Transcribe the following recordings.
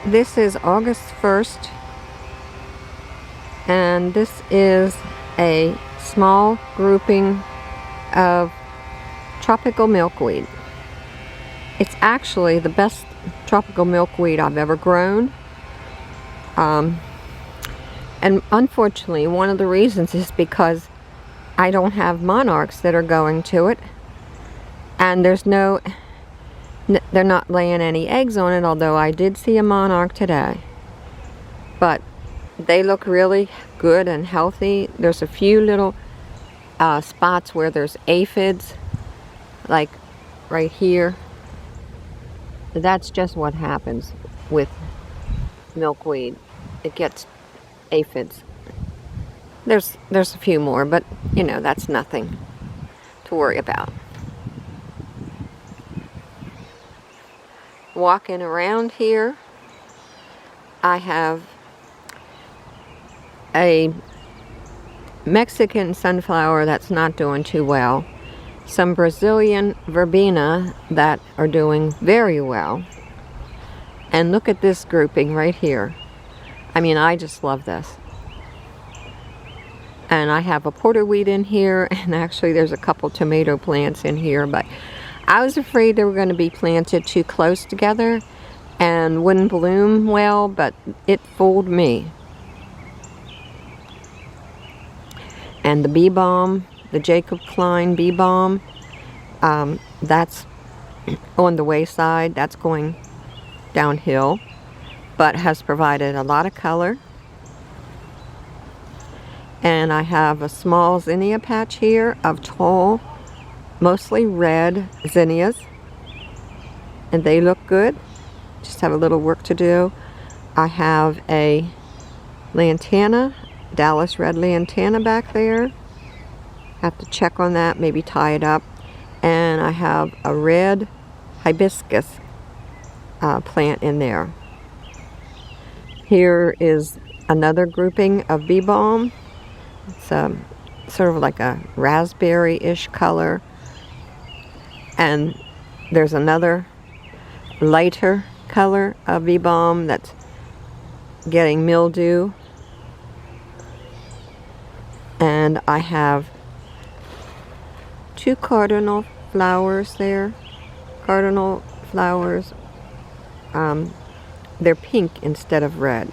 This is August 1st, and this is a small grouping of tropical milkweed. It's actually the best tropical milkweed I've ever grown. And unfortunately, one of the reasons is because I don't have monarchs that are going to it, and they're not laying any eggs on it, although I did see a monarch today. But they look really good and healthy. There's a few little spots where there's aphids, like right here. That's just what happens with milkweed. It gets aphids. There's a few more, but you know, that's nothing to worry about. Walking around here, I have a Mexican sunflower that's not doing too well, some Brazilian Verbena that are doing very well, and look at this grouping right here. I mean, I just love this. And I have a porterweed in here, and actually there's a couple tomato plants in here, but I was afraid they were going to be planted too close together and wouldn't bloom well, but it fooled me. And the bee balm, the Jacob Klein bee balm, that's on the wayside. That's going downhill, but has provided a lot of color. And I have a small zinnia patch here of tall, mostly red zinnias, and they look good. Just have a little work to do. I have a lantana, Dallas red lantana back there. Have to check on that, maybe tie it up. And I have a red hibiscus plant in there. Here is another grouping of bee balm. It's sort of like a raspberry-ish color. And there's another lighter color of bee balm that's getting mildew. And I have two cardinal flowers there. Cardinal flowers. They're pink instead of red.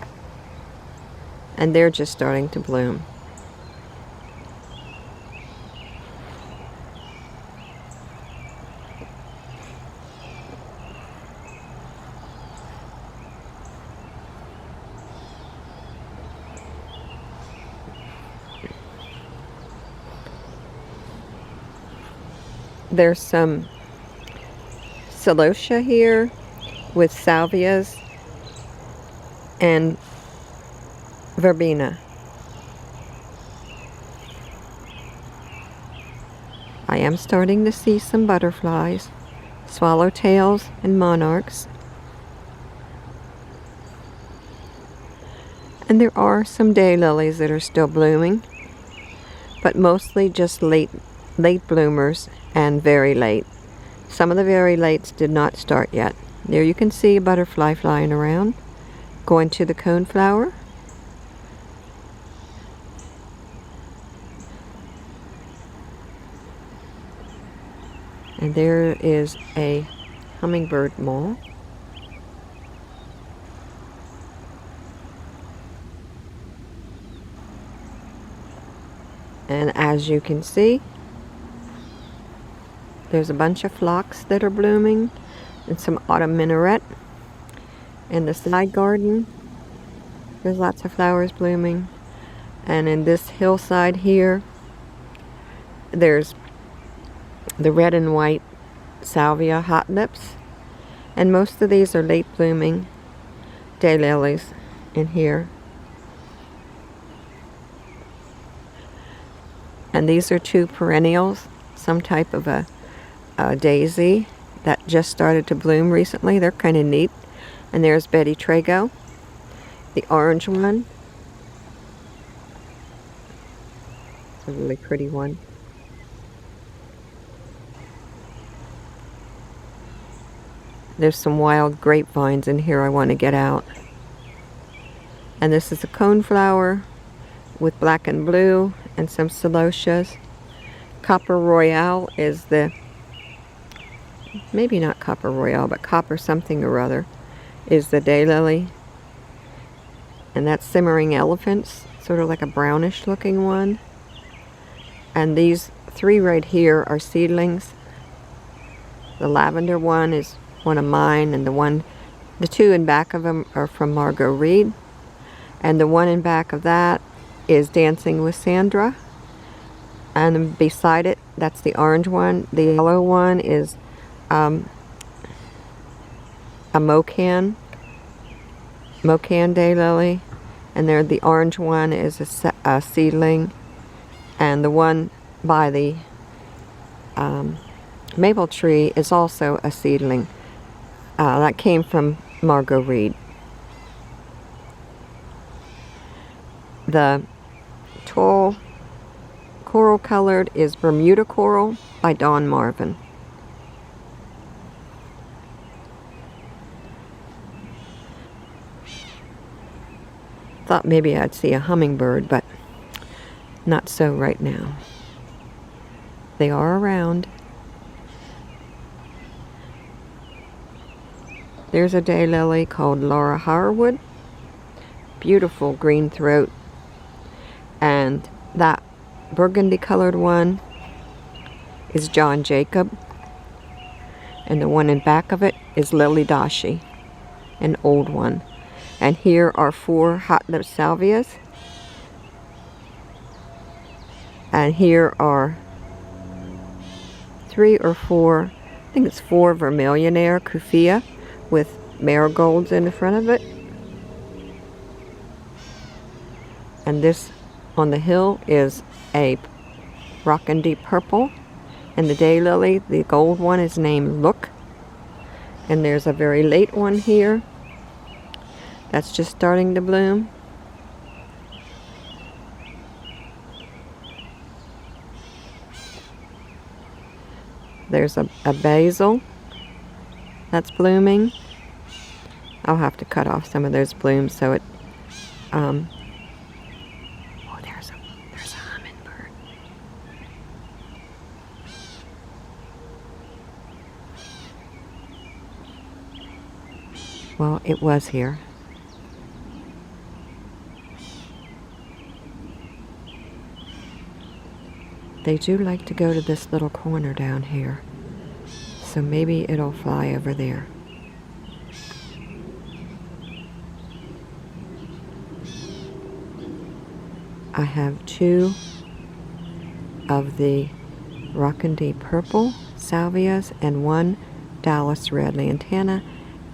And they're just starting to bloom. There's some celosia here with salvias and verbena. I am starting to see some butterflies, swallowtails and monarchs. And there are some daylilies that are still blooming, but mostly just late bloomers and very late. Some of the very lates did not start yet. There you can see a butterfly flying around, going to the coneflower. And there is a hummingbird moth. And as you can see, there's a bunch of phlox that are blooming and some autumn minaret. In the side garden, there's lots of flowers blooming. And in this hillside here, there's the red and white salvia hot lips. And most of these are late blooming daylilies in here. And these are two perennials, some type of a daisy that just started to bloom recently. They're kind of neat. And there's Betty Trago, the orange one. It's a really pretty one. There's some wild grapevines in here I want to get out. And this is a coneflower with black and blue and some celotias. Copper Royale is the, maybe not Copper Royale, but Copper something or other is the daylily. And that's Simmering Elephants, sort of like a brownish looking one. And these three right here are seedlings. The lavender one is one of mine, and the two in back of them are from Margot Reed. And the one in back of that is Dancing with Sandra. And beside it, that's the orange one. The yellow one is a Mocan daylily. And there, the orange one is a seedling. And the one by the maple tree is also a seedling. That came from Margot Reed. The tall coral colored is Bermuda Coral by Dawn Marvin. Thought maybe I'd see a hummingbird, but not so right now. They are around. There's a daylily called Laura Harwood. Beautiful green throat. And that burgundy colored one is John Jacob. And the one in back of it is Lily Dashi, an old one. And here are 4 hot lip salvias. And here are 3 or 4, I think it's 4 Vermillionaire Kufia with marigolds in the front of it. And this on the hill is a Rockin' Purple. And the daylily, the gold one, is named Look. And there's a very late one here that's just starting to bloom. There's a basil that's blooming. I'll have to cut off some of those blooms so it oh, there's a hummingbird. Well, it was here. They do like to go to this little corner down here, so maybe it'll fly over there. I have 2 of the Rockin' Purple salvias and 1 Dallas Red Lantana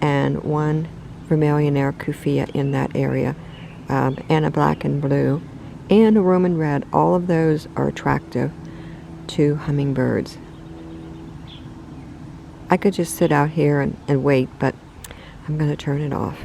and 1 Vermillionaire Kufia in that area, and a black and blue and a Roman red. All of those are attractive to hummingbirds. I could just sit out here and wait, but I'm going to turn it off.